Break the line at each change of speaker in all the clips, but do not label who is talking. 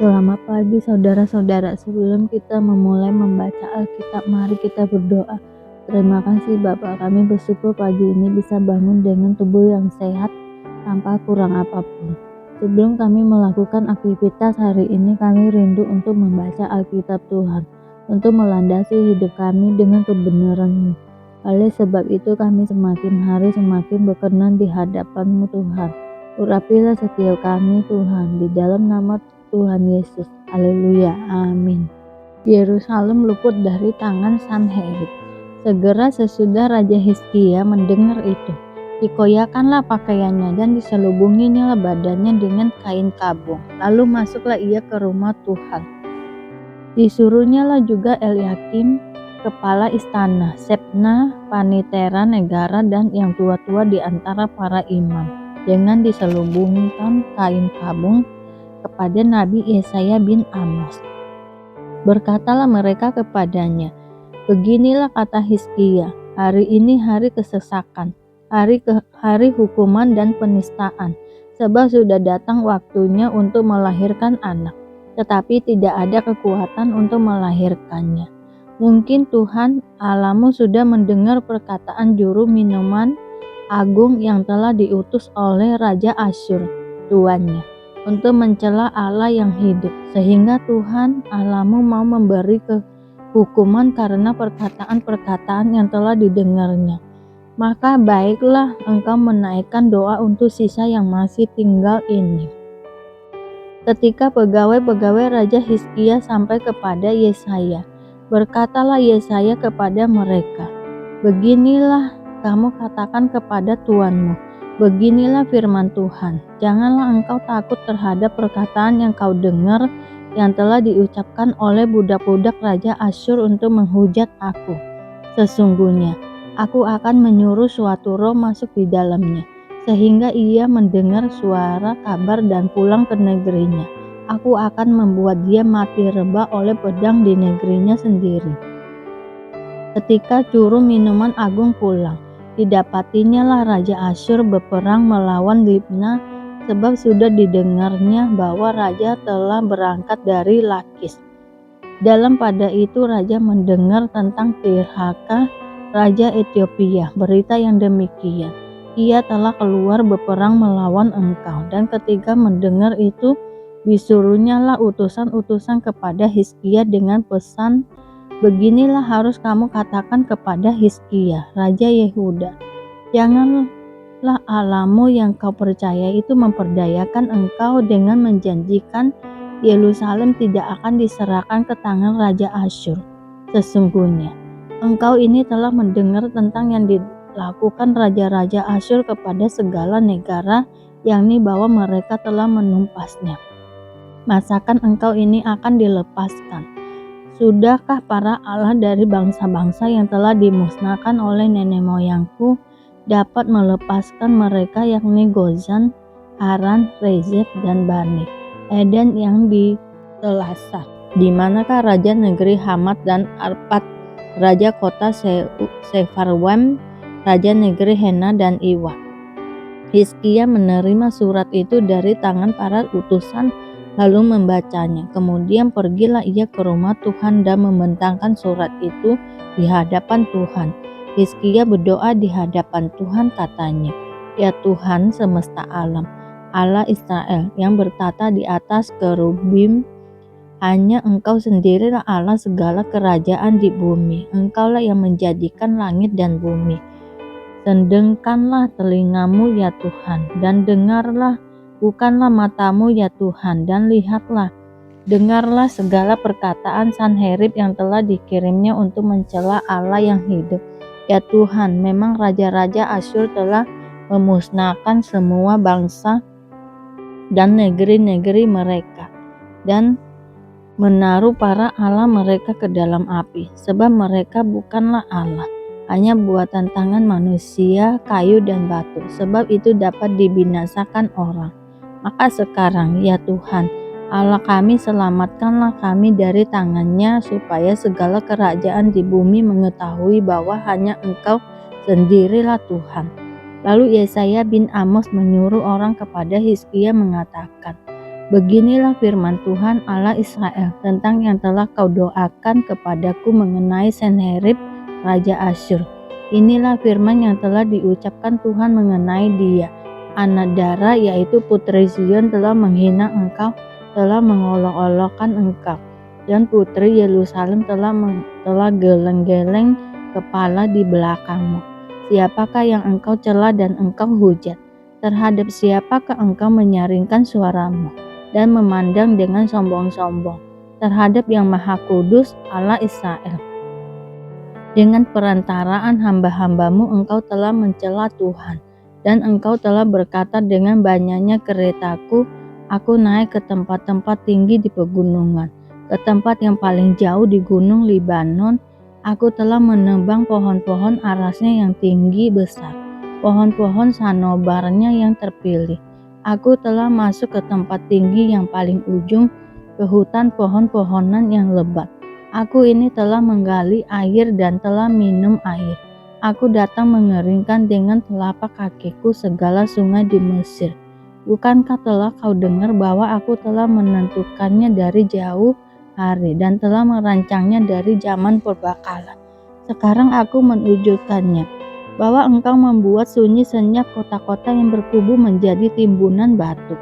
Selamat pagi saudara-saudara, sebelum kita memulai membaca Alkitab, mari kita berdoa. Terima kasih Bapa, kami bersyukur pagi ini bisa bangun dengan tubuh yang sehat tanpa kurang apapun. Sebelum kami melakukan aktivitas hari ini, kami rindu untuk membaca Alkitab Tuhan, untuk melandasi hidup kami dengan kebenaran-Mu. Oleh sebab itu kami semakin hari semakin berkenan di hadapan-Mu Tuhan. Urapilah setiap kami Tuhan, di dalam nama Tuhan Yesus. Haleluya. Amin. Yerusalem luput dari tangan Sanherib. Segera sesudah Raja Hizkia mendengar itu, dikoyakanlah pakaiannya dan diselubunginya badannya dengan kain kabung. Lalu masuklah ia ke rumah Tuhan. Disuruhnyalah juga Eliakim, kepala istana, Sebna, panitera negara, dan yang tua-tua di antara para imam, dengan diselubungkan kain kabung kepada Nabi Yesaya bin Amos. Berkatalah mereka kepadanya, beginilah kata Hizkia, hari ini hari kesesakan, hari hukuman dan penistaan, sebab sudah datang waktunya untuk melahirkan anak, tetapi tidak ada kekuatan untuk melahirkannya. Mungkin Tuhan Allahmu sudah mendengar perkataan juru minuman agung yang telah diutus oleh Raja Asyur, tuannya, untuk mencela Allah yang hidup, sehingga Tuhan Allahmu mau memberi hukuman karena perkataan-perkataan yang telah didengarnya. Maka baiklah engkau menaikkan doa untuk sisa yang masih tinggal ini. Ketika pegawai-pegawai Raja Hizkia sampai kepada Yesaya, berkatalah Yesaya kepada mereka, beginilah kamu katakan kepada tuanmu, beginilah firman Tuhan, janganlah engkau takut terhadap perkataan yang kau dengar yang telah diucapkan oleh budak-budak Raja Asyur untuk menghujat aku. Sesungguhnya, aku akan menyuruh suatu roh masuk di dalamnya, sehingga ia mendengar suara kabar dan pulang ke negerinya. Aku akan membuat dia mati rebah oleh pedang di negerinya sendiri. Ketika juru minuman agung pulang, didapatinya lah Raja Asyur berperang melawan Libna, sebab sudah didengarnya bahwa raja telah berangkat dari Lakis. Dalam pada itu raja mendengar tentang Tirhaka, Raja Ethiopia, berita yang demikian, ia telah keluar berperang melawan engkau. Dan ketika mendengar itu, disuruhnyalah utusan-utusan kepada Hizkia dengan pesan, beginilah harus kamu katakan kepada Hizkia, Raja Yehuda, janganlah Allahmu yang kau percaya itu memperdayakan engkau dengan menjanjikan Yerusalem tidak akan diserahkan ke tangan Raja Asyur. Sesungguhnya, engkau ini telah mendengar tentang yang dilakukan Raja-Raja Asyur kepada segala negara, yakni bahwa mereka telah menumpasnya. Masakan engkau ini akan dilepaskan? Sudahkah para Allah dari bangsa-bangsa yang telah dimusnahkan oleh nenek moyangku dapat melepaskan mereka, yakni Gozan, Haran, Rezef, dan Bani, Eden yang ditelasa? Di manakah raja negeri Hamat dan Arpad, raja kota Sefarwam, raja negeri Hena dan Iwa? Hizkia menerima surat itu dari tangan para utusan, lalu membacanya. Kemudian pergilah ia ke rumah Tuhan dan membentangkan surat itu di hadapan Tuhan. Hizkia berdoa di hadapan Tuhan, katanya, ya Tuhan semesta alam, Allah Israel yang bertata di atas kerubim, hanya Engkau sendirilah Allah segala kerajaan di bumi. Engkaulah yang menjadikan langit dan bumi. Sendengkanlah telingamu ya Tuhan, dan dengarlah, bukanlah matamu ya Tuhan, dan lihatlah. Dengarlah segala perkataan Sanherib yang telah dikirimnya untuk mencela Allah yang hidup. Ya Tuhan, memang raja-raja Asyur telah memusnahkan semua bangsa dan negeri-negeri mereka, dan menaruh para Allah mereka ke dalam api, sebab mereka bukanlah Allah, hanya buatan tangan manusia, kayu dan batu, sebab itu dapat dibinasakan orang. Maka sekarang, ya Tuhan, Allah kami, selamatkanlah kami dari tangannya, supaya segala kerajaan di bumi mengetahui bahwa hanya Engkau sendirilah Tuhan. Lalu Yesaya bin Amos menyuruh orang kepada Hizkia mengatakan, Beginilah firman Tuhan Allah Israel tentang yang telah kau doakan kepadaku mengenai Senherib Raja Asyur. Inilah firman yang telah diucapkan Tuhan mengenai dia. Anak Dara yaitu putri Zion telah menghina engkau, telah mengolok-olokkan engkau. Dan putri Yerusalem telah geleng-geleng kepala di belakangmu. Siapakah yang engkau cela dan engkau hujat? Terhadap siapakah engkau menyaringkan suaramu dan memandang dengan sombong-sombong? Terhadap yang Maha Kudus Allah Israel. Dengan perantaraan hamba-hambamu engkau telah mencela Tuhan, dan engkau telah berkata dengan banyaknya keretaku, aku naik ke tempat-tempat tinggi di pegunungan, ke tempat yang paling jauh di gunung Libanon. Aku telah menebang pohon-pohon arasnya yang tinggi besar, pohon-pohon sanobarnya yang terpilih. Aku telah masuk ke tempat tinggi yang paling ujung, ke hutan pohon-pohonan yang lebat. Aku ini telah menggali air dan telah minum air. Aku datang mengeringkan dengan telapak kakiku segala sungai di Mesir. Bukankah telah kau dengar bahwa aku telah menentukannya dari jauh hari dan telah merancangnya dari zaman purbakala? Sekarang aku menunjukkannya, bahwa engkau membuat sunyi senyap kota-kota yang berkubu menjadi timbunan batu.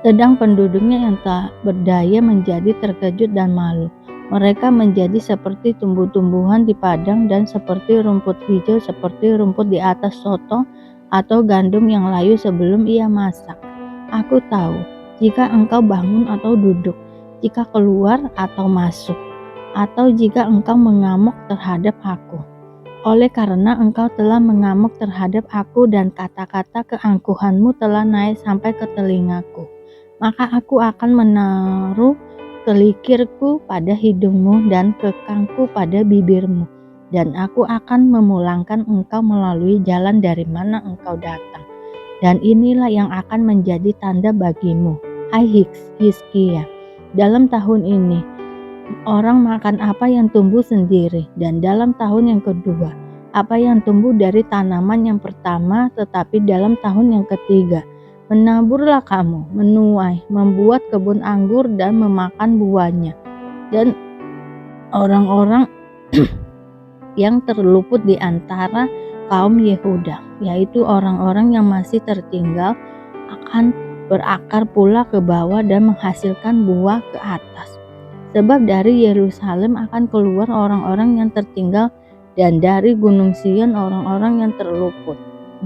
Sedang penduduknya yang tak berdaya menjadi terkejut dan malu. Mereka menjadi seperti tumbuh-tumbuhan di padang dan seperti rumput hijau, seperti rumput di atas soto atau gandum yang layu sebelum ia masak. Aku tahu jika engkau bangun atau duduk, jika keluar atau masuk, atau jika engkau mengamuk terhadap aku. Oleh karena engkau telah mengamuk terhadap aku dan kata-kata keangkuhanmu telah naik sampai ke telingaku, maka aku akan menaruh kelikirku pada hidungmu dan kekangku pada bibirmu, dan aku akan memulangkan engkau melalui jalan dari mana engkau datang. Dan inilah yang akan menjadi tanda bagimu, hai Hizkia. Dalam tahun ini, orang makan apa yang tumbuh sendiri, dan dalam tahun yang kedua, apa yang tumbuh dari tanaman yang pertama, tetapi dalam tahun yang ketiga, menaburlah kamu, menuai, membuat kebun anggur dan memakan buahnya. Dan orang-orang yang terluput di antara kaum Yehuda, yaitu orang-orang yang masih tertinggal, akan berakar pula ke bawah dan menghasilkan buah ke atas. Sebab dari Yerusalem akan keluar orang-orang yang tertinggal, dan dari Gunung Sion orang-orang yang terluput.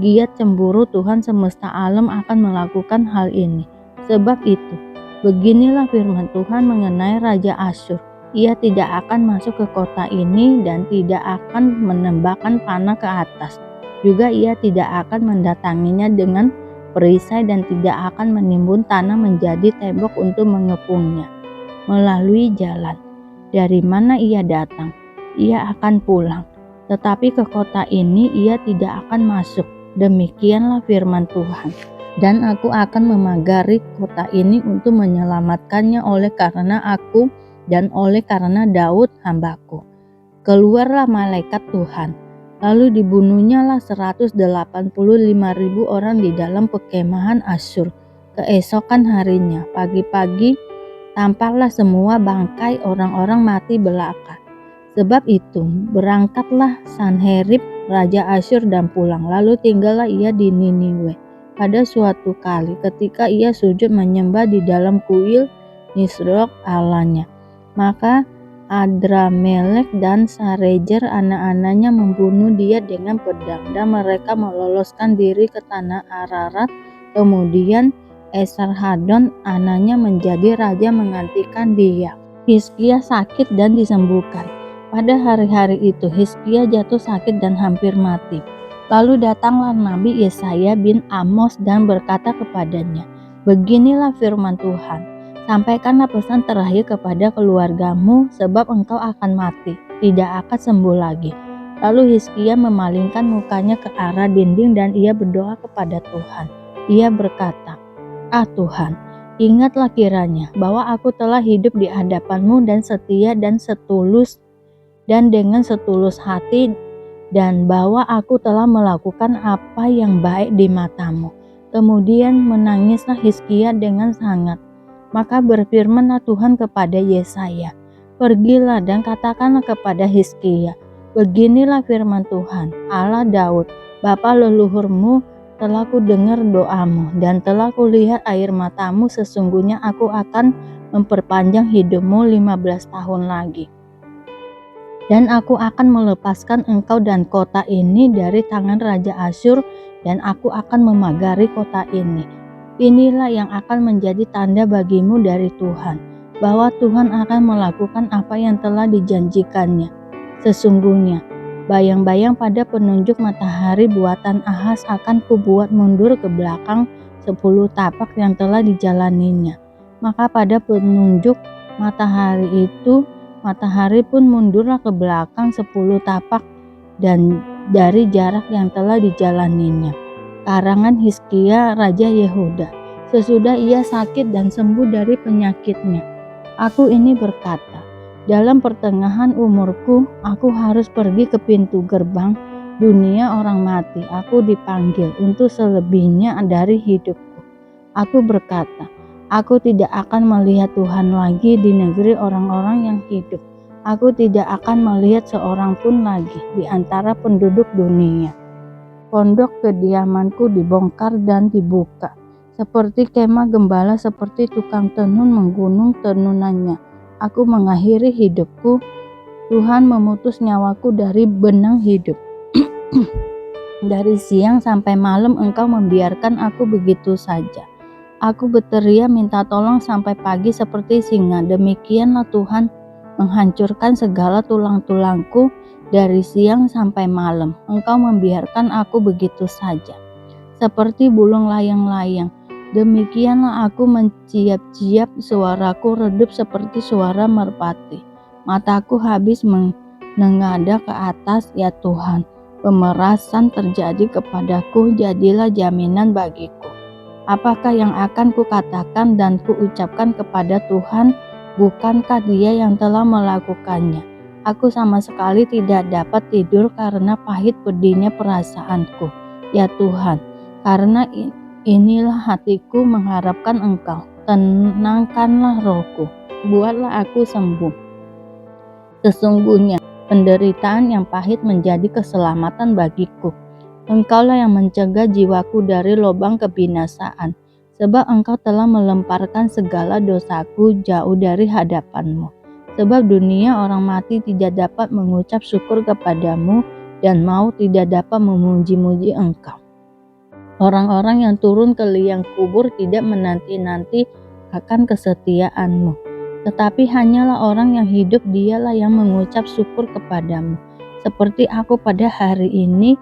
Giat cemburu Tuhan semesta alam akan melakukan hal ini. Sebab itu, beginilah firman Tuhan mengenai Raja Asyur. Ia tidak akan masuk ke kota ini dan tidak akan menembakkan panah ke atas. Juga ia tidak akan mendatanginya dengan perisai dan tidak akan menimbun tanah menjadi tembok untuk mengepungnya. Melalui jalan dari mana ia datang, ia akan pulang. Tetapi ke kota ini ia tidak akan masuk. Demikianlah firman Tuhan. Dan aku akan memagari kota ini untuk menyelamatkannya oleh karena aku dan oleh karena Daud hambaku. Keluarlah malaikat Tuhan, lalu dibunuhnyalah 185.000 orang di dalam perkemahan Asyur. Keesokan harinya, pagi-pagi, tampaklah semua bangkai orang-orang mati belaka. Sebab itu, berangkatlah Sanherib Raja Asyur dan pulang, lalu tinggallah ia di Niniwe. Pada suatu kali ketika ia sujud menyembah di dalam kuil Nisrok Allahnya, maka Adramelek dan Sarezer anak-anaknya membunuh dia dengan pedang, dan mereka meloloskan diri ke tanah Ararat. Kemudian Esarhadon anaknya menjadi raja menggantikan dia. Hizkia sakit dan disembuhkan. Pada hari-hari itu Hizkia jatuh sakit dan hampir mati. Lalu datanglah Nabi Yesaya bin Amos dan berkata kepadanya, beginilah firman Tuhan, sampaikanlah pesan terakhir kepada keluargamu, sebab engkau akan mati, tidak akan sembuh lagi. Lalu Hizkia memalingkan mukanya ke arah dinding dan ia berdoa kepada Tuhan. Ia berkata, Tuhan, ingatlah kiranya bahwa aku telah hidup di hadapanmu dan setia dan setulus dan dengan setulus hati, dan bahwa aku telah melakukan apa yang baik di matamu. Kemudian menangislah Hizkia dengan sangat. Maka berfirmanlah Tuhan kepada Yesaya, "Pergilah dan katakanlah kepada Hizkia, beginilah firman Tuhan, Allah Daud, bapa leluhurmu, telah kudengar doamu dan telah kulihat air matamu. Sesungguhnya aku akan memperpanjang hidupmu 15 tahun lagi. Dan aku akan melepaskan engkau dan kota ini dari tangan Raja Asyur, dan aku akan memagari kota ini. Inilah yang akan menjadi tanda bagimu dari Tuhan, bahwa Tuhan akan melakukan apa yang telah dijanjikannya. Sesungguhnya, bayang-bayang pada penunjuk matahari buatan Ahaz akan kubuat mundur ke belakang 10 tapak yang telah dijalaninya. Maka pada penunjuk matahari itu, matahari pun mundurlah ke belakang 10 tapak dan dari jarak yang telah dijalaninya." Karangan Hizkia Raja Yehuda. Sesudah ia sakit dan sembuh dari penyakitnya, aku ini berkata, dalam pertengahan umurku, aku harus pergi ke pintu gerbang dunia orang mati. Aku dipanggil untuk selebihnya dari hidupku. Aku berkata, aku tidak akan melihat Tuhan lagi di negeri orang-orang yang hidup. Aku tidak akan melihat seorang pun lagi di antara penduduk dunia. Pondok kediamanku dibongkar dan dibuka, seperti kemah gembala, seperti tukang tenun menggunung tenunannya. Aku mengakhiri hidupku, Tuhan memutus nyawaku dari benang hidup. Dari siang sampai malam engkau membiarkan aku begitu saja. Aku berteriak minta tolong sampai pagi seperti singa. Demikianlah Tuhan menghancurkan segala tulang-tulangku dari siang sampai malam. Engkau membiarkan aku begitu saja, seperti bulung layang-layang. Demikianlah aku menciap-ciap, suaraku redup seperti suara merpati. Mataku habis menengadah ke atas, ya Tuhan. Pemerasan terjadi kepadaku, jadilah jaminan bagiku. Apakah yang akan kukatakan dan kuucapkan kepada Tuhan? Bukankah Dia yang telah melakukannya? Aku sama sekali tidak dapat tidur karena pahit pedihnya perasaanku. Ya Tuhan, karena inilah hatiku mengharapkan Engkau. Tenangkanlah rohku, buatlah aku sembuh. Sesungguhnya penderitaan yang pahit menjadi keselamatan bagiku. Engkaulah yang mencegah jiwaku dari lubang kebinasaan, sebab Engkau telah melemparkan segala dosaku jauh dari hadapan-Mu. Sebab dunia orang mati tidak dapat mengucap syukur kepadamu, dan maut tidak dapat memuji-muji Engkau. Orang-orang yang turun ke liang kubur tidak menanti-nanti akan kesetiaan-Mu, tetapi hanyalah orang yang hidup, dialah yang mengucap syukur kepadamu. Seperti aku pada hari ini,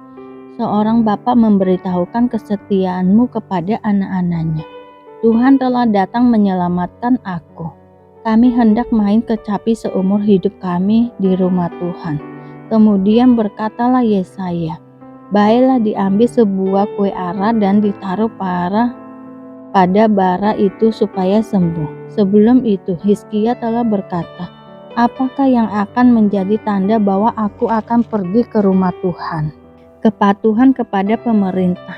seorang bapa memberitahukan kesetiaan-Mu kepada anak-anaknya. Tuhan telah datang menyelamatkan aku. Kami hendak main kecapi seumur hidup kami di rumah Tuhan. Kemudian berkatalah Yesaya, baiklah diambil sebuah kue ara dan ditaruh pada bara itu supaya sembuh. Sebelum itu Hizkia telah berkata, apakah yang akan menjadi tanda bahwa aku akan pergi ke rumah Tuhan? Kepatuhan kepada pemerintah.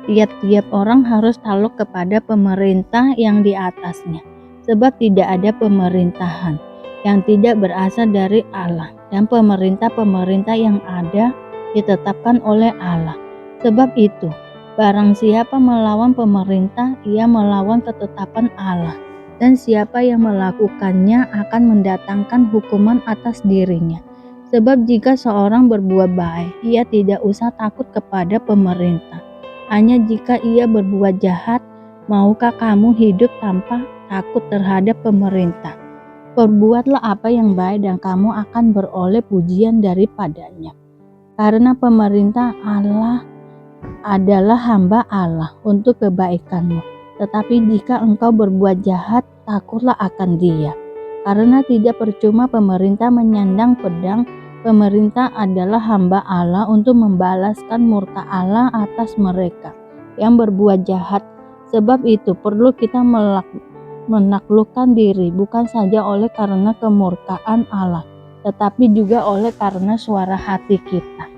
Tiap-tiap orang harus takluk kepada pemerintah yang di atasnya. Sebab tidak ada pemerintahan yang tidak berasal dari Allah, dan pemerintah-pemerintah yang ada ditetapkan oleh Allah. Sebab itu, barang siapa melawan pemerintah, ia melawan ketetapan Allah, dan siapa yang melakukannya akan mendatangkan hukuman atas dirinya. Sebab jika seorang berbuat baik, ia tidak usah takut kepada pemerintah. Hanya jika ia berbuat jahat, maukah kamu hidup tanpa takut terhadap pemerintah? Perbuatlah apa yang baik dan kamu akan beroleh pujian daripadanya. Karena pemerintah Allah adalah hamba Allah untuk kebaikanmu. Tetapi jika engkau berbuat jahat, takutlah akan Dia. Karena tidak percuma pemerintah menyandang pedang. Pemerintah adalah hamba Allah untuk membalaskan murka Allah atas mereka yang berbuat jahat. Sebab itu perlu kita menaklukkan diri, bukan saja oleh karena kemurkaan Allah, tetapi juga oleh karena suara hati kita.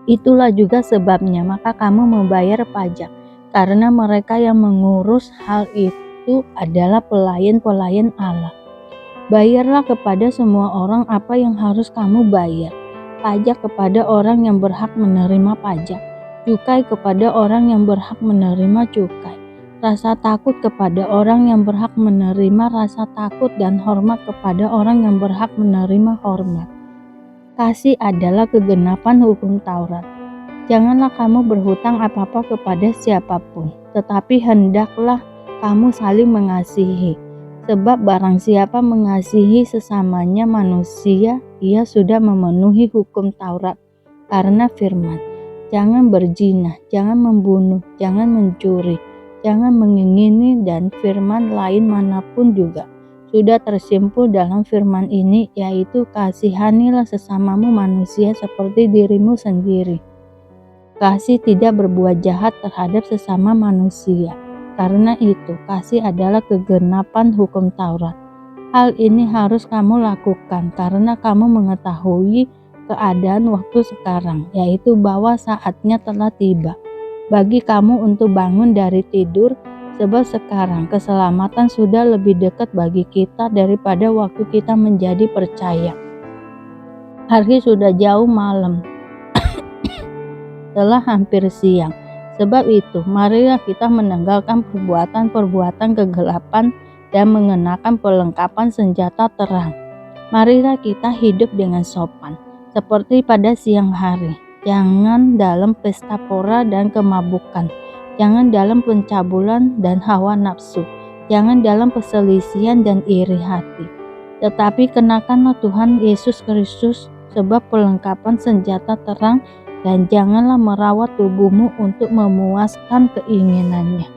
Itulah juga sebabnya maka kamu membayar pajak. karena mereka yang mengurus hal itu adalah pelayan-pelayan Allah. Bayarlah kepada semua orang apa yang harus kamu bayar. Pajak kepada orang yang berhak menerima pajak. Cukai kepada orang yang berhak menerima cukai. Rasa takut kepada orang yang berhak menerima rasa takut, dan hormat kepada orang yang berhak menerima hormat. Kasih adalah kegenapan hukum Taurat. Janganlah kamu berhutang apa-apa kepada siapapun, tetapi hendaklah kamu saling mengasihi. Sebab barang siapa mengasihi sesamanya manusia, ia sudah memenuhi hukum Taurat. Karena firman, jangan berzina, jangan membunuh, jangan mencuri, jangan mengingini, dan firman lain manapun juga sudah tersimpul dalam firman ini, yaitu kasihanilah sesamamu manusia seperti dirimu sendiri. Kasih tidak berbuat jahat terhadap sesama manusia. Karena itu, kasih adalah kegenapan hukum Taurat. Hal ini harus kamu lakukan karena kamu mengetahui keadaan waktu sekarang, yaitu bahwa saatnya telah tiba bagi kamu untuk bangun dari tidur, sebab sekarang keselamatan sudah lebih dekat bagi kita daripada waktu kita menjadi percaya. Hari sudah jauh malam, telah hampir siang. Sebab itu, marilah kita menanggalkan perbuatan-perbuatan kegelapan dan mengenakan perlengkapan senjata terang. Marilah kita hidup dengan sopan, seperti pada siang hari. Jangan dalam pesta pora dan kemabukan. Jangan dalam pencabulan dan hawa nafsu. Jangan dalam perselisihan dan iri hati. Tetapi kenakanlah Tuhan Yesus Kristus, sebab perlengkapan senjata terang, dan janganlah merawat tubuhmu untuk memuaskan keinginannya.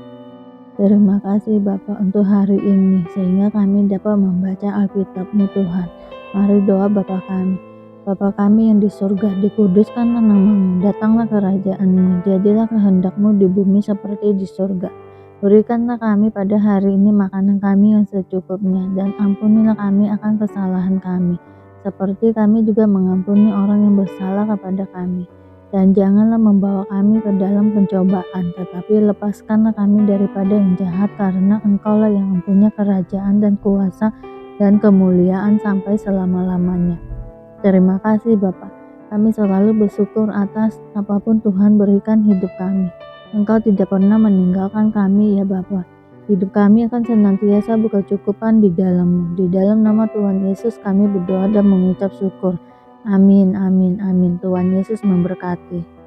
Terima kasih Bapa untuk hari ini, sehingga kami dapat membaca Alkitab-Mu Tuhan. Mari doa Bapa kami. Bapa kami yang di surga, dikuduskanlah namamu, datanglah kerajaan-Mu, jadilah kehendak-Mu di bumi seperti di surga. Berikanlah kami pada hari ini makanan kami yang secukupnya, dan ampunilah kami akan kesalahan kami, seperti kami juga mengampuni orang yang bersalah kepada kami. Dan janganlah membawa kami ke dalam pencobaan, tetapi lepaskanlah kami daripada yang jahat, karena Engkaulah yang mempunyai kerajaan dan kuasa dan kemuliaan sampai selama-lamanya. Terima kasih Bapa. Kami selalu bersyukur atas apapun Tuhan berikan hidup kami. Engkau tidak pernah meninggalkan kami ya Bapa. Hidup kami akan senantiasa berkecukupan di dalam-Mu. Di dalam nama Tuhan Yesus kami berdoa dan mengucap syukur. Amin, amin, amin. Tuhan Yesus memberkati.